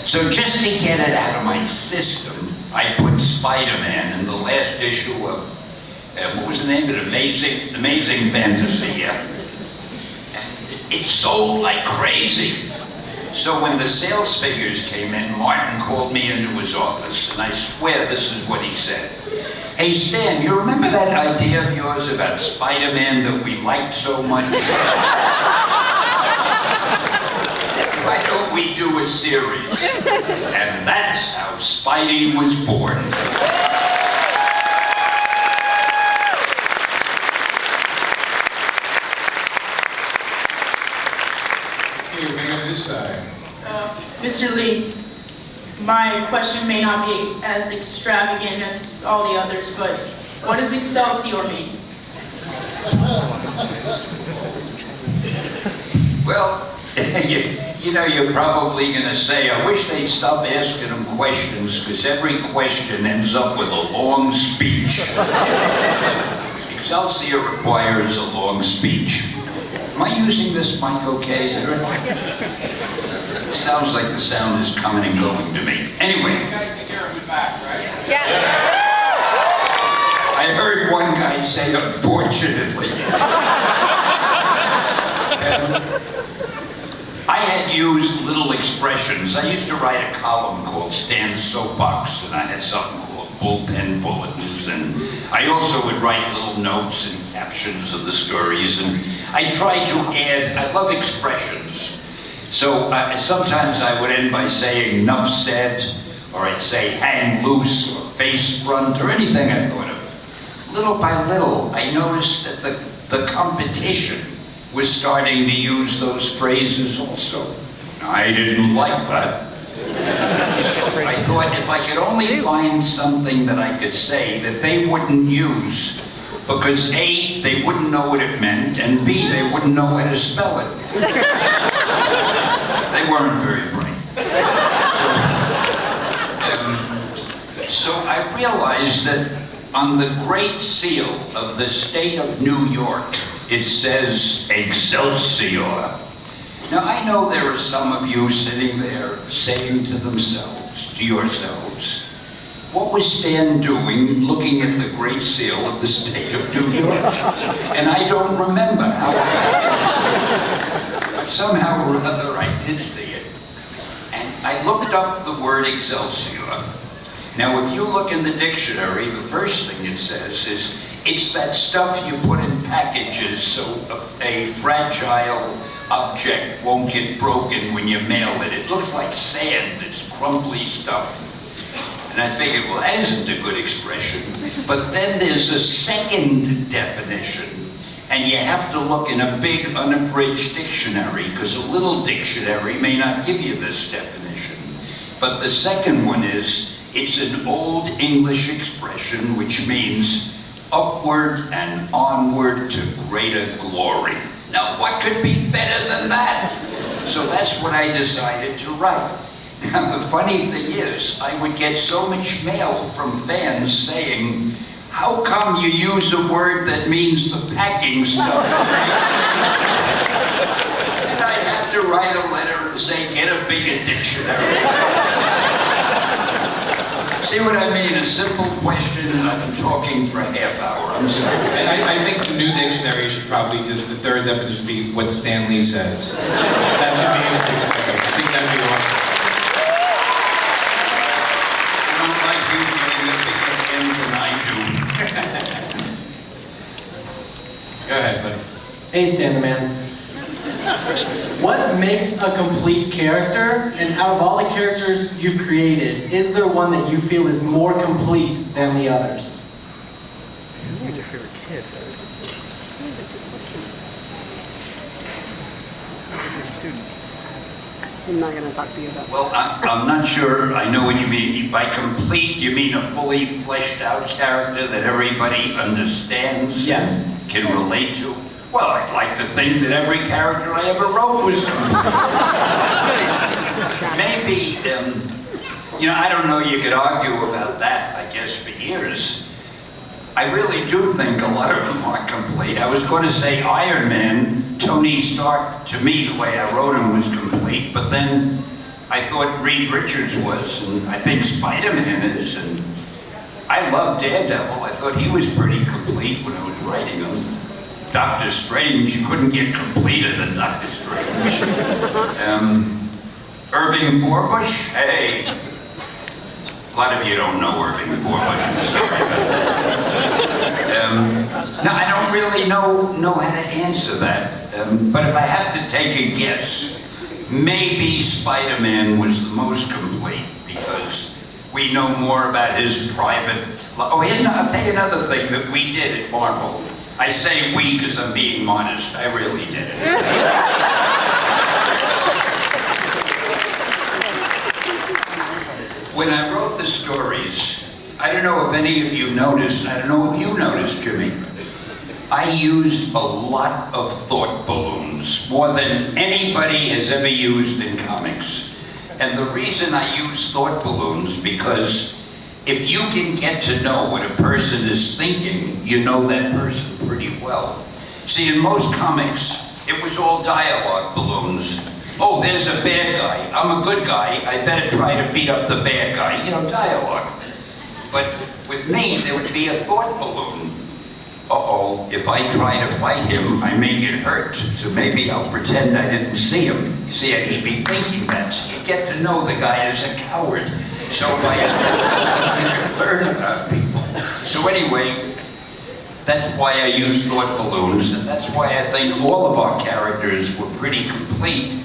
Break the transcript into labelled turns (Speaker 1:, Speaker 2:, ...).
Speaker 1: So just to get it out of my system, I put Spider-Man in the last issue of, what was the name of it? Amazing Fantasy, yeah. And it sold like crazy. So when the sales figures came in, Martin called me into his office, and I swear this is what he said. Hey Stan, you remember that idea of yours about Spider-Man that we liked so much? Why don't we do a series? And that's how Spidey was born.
Speaker 2: Okay, we're going to this side.
Speaker 3: Mr. Lee, my question may not be as extravagant as all the others, but what does Excelsior mean?
Speaker 1: Well, you know, you're probably going to say, I wish they'd stop asking them questions, because every question ends up with a long speech. Excelsior requires a long speech. Am I using this mic okay? It sounds like the sound is coming and going to me. Anyway.
Speaker 2: You guys take care of it back, right?
Speaker 4: Yeah.
Speaker 1: I heard one guy say, unfortunately. I had used little expressions. I used to write a column called Stan's Soapbox, and I had something called Bullpen Bulletins, and I also would write little notes and captions of the stories, and I tried to add, I love expressions. So sometimes I would end by saying, "'Nuff said," or I'd say, "hang loose," or "face front," or anything I thought of. Little by little, I noticed that the competition was starting to use those phrases also. I didn't like that. I thought if I could only find something that I could say that they wouldn't use, because A, they wouldn't know what it meant, and B, they wouldn't know how to spell it. They weren't very bright. So I realized that on the Great Seal of the state of New York, it says Excelsior. Now I know there are some of you sitting there saying to themselves, to yourselves, what was Stan doing looking at the Great Seal of the state of New York? And I don't remember how I did. But somehow or other I did see it. And I looked up the word Excelsior. Now, if you look in the dictionary, the first thing it says is, it's that stuff you put in packages so a fragile object won't get broken when you mail it. It looks like sand, it's crumbly stuff. And I figured, well, that isn't a good expression. But then there's a second definition, and you have to look in a big unabridged dictionary, because a little dictionary may not give you this definition. But the second one is, it's an old English expression which means upward and onward to greater glory. Now, what could be better than that? So that's what I decided to write. Now, the funny thing is, I would get so much mail from fans saying, how come you use a word that means the packing stuff? And I had to write a letter and say, get a bigger dictionary. See what I mean? A simple question, and I've been talking for a half hour. I'm sorry.
Speaker 2: I think the new dictionary should probably just, the third definition be what Stan Lee says. That should be the dictionary. I think that'd be awesome.
Speaker 1: I don't like you getting a bigger end than I do.
Speaker 2: Go ahead, buddy.
Speaker 5: Hey, Stan the Man. What makes a complete character? And out of all the characters you've created, is there one that you feel is more complete than the others?
Speaker 6: Who's your favorite kid?
Speaker 4: I'm not going to talk to you about that.
Speaker 1: Well, I'm not sure I know what you mean. By complete, you mean a fully fleshed out character that everybody understands?
Speaker 5: Yes.
Speaker 1: Can relate to? Well, I'd like to think that every character I ever wrote was complete. Maybe, you know, I don't know, you could argue about that, I guess, for years. I really do think a lot of them are complete. I was going to say Iron Man, Tony Stark, to me, the way I wrote him was complete, but then I thought Reed Richards was, and I think Spider-Man is, and I love Daredevil. I thought he was pretty complete when I was writing him. Doctor Strange, you couldn't get completer than Doctor Strange. Irving Forbush, hey. A lot of you don't know Irving Forbush, I'm sorry. No, I don't really know how to answer that. But if I have to take a guess, maybe Spider-Man was the most complete because we know more about his private life. Oh, I'll tell you another thing that we did at Marvel. I say we because I'm being modest. I really did it. When I wrote the stories, I don't know if any of you noticed, I don't know if you noticed, Jimmy, I used a lot of thought balloons, more than anybody has ever used in comics. And the reason I use thought balloons, because if you can get to know what a person is thinking, you know that person pretty well. See, in most comics, it was all dialogue balloons. Oh, there's a bad guy. I'm a good guy. I better try to beat up the bad guy. You know, dialogue. But with me, there would be a thought balloon. Uh-oh, if I try to fight him, I may get hurt. So maybe I'll pretend I didn't see him. You see, he'd be thinking that. So you get to know the guy is a coward. So you can learn about people. So anyway, that's why I use thought balloons, and that's why I think all of our characters were pretty complete.